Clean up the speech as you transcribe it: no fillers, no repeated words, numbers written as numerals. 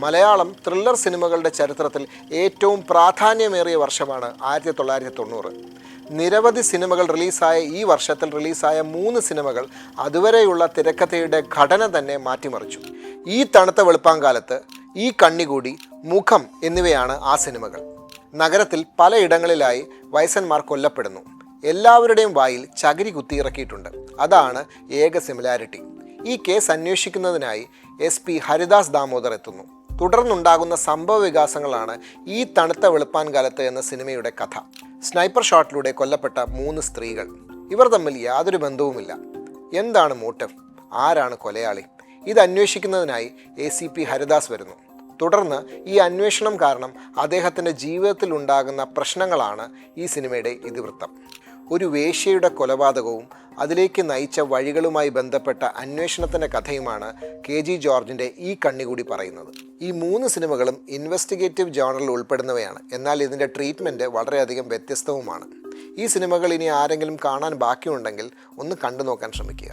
Malayalam thriller സിനിമകളുടെ ചരിത്രത്തിൽ ഏറ്റവും പ്രാധാന്യമേറിയ വർഷമാണ് 1990. നിരവധി സിനിമകൾ റിലീസായ ഈ വർഷത്തിൽ റിലീസായ 3 സിനിമകൾ അതുവരെയുള്ള തിരക്കഥയുടെ ഘടന തന്നെ മാറ്റിമറിച്ചു. ഈ തണുത്ത വെളുപ്പാങ്കാലത്ത്, ഈ കണ്ണികൂടി, മുഖം എന്നിവയാണ് ആ സിനിമകൾ. നഗരത്തിൽ പലയിടങ്ങളിലായി വയസ്സന്മാർ കൊല്ലപ്പെടുന്നു. എല്ലാവരുടെയും വായിൽ ചകിരി കുത്തിയിറക്കിയിട്ടുണ്ട്. അതാണ് ഏക സിമിലാരിറ്റി. ഈ കേസ് അന്വേഷിക്കുന്നതിനായി SP ഹരിദാസ് ദാമോദർ എത്തുന്നു. തുടർന്നുണ്ടാകുന്ന സംഭവ വികാസങ്ങളാണ് ഈ തണുത്ത വെളുപ്പാൻകാലത്ത് എന്ന സിനിമയുടെ കഥ. സ്നൈപ്പർ ഷോട്ടിലൂടെ കൊല്ലപ്പെട്ട 3 സ്ത്രീകൾ. ഇവർ തമ്മിൽ യാതൊരു ബന്ധവുമില്ല. എന്താണ് മോട്ടീവ്? ആരാണ് കൊലയാളി? ഇത് അന്വേഷിക്കുന്നതിനായി ACP ഹരിദാസ് വരുന്നു. തുടർന്ന് ഈ അന്വേഷണം കാരണം അദ്ദേഹത്തിൻ്റെ ജീവിതത്തിൽ ഉണ്ടാകുന്ന പ്രശ്നങ്ങളാണ് ഈ സിനിമയുടെ ഇതിവൃത്തം. ഒരു വേശ്യയുടെ കൊലപാതകവും അതിലേക്ക് നയിച്ച വഴികളുമായി ബന്ധപ്പെട്ട അന്വേഷണത്തിൻ്റെ കഥയുമാണ് KG ജോർജിൻ്റെ ഈ കണ്ണികൂടി പറയുന്നത്. ഈ 3 സിനിമകളും ഇൻവെസ്റ്റിഗേറ്റീവ് ജോണറിൽ ഉൾപ്പെടുന്നവയാണ്. എന്നാൽ ഇതിൻ്റെ ട്രീറ്റ്മെൻറ്റ് വളരെയധികം വ്യത്യസ്തവുമാണ്. ഈ സിനിമകൾ ഇനി ആരെങ്കിലും കാണാൻ ബാക്കിയുണ്ടെങ്കിൽ ഒന്ന് കണ്ടു നോക്കാൻ ശ്രമിക്കുക.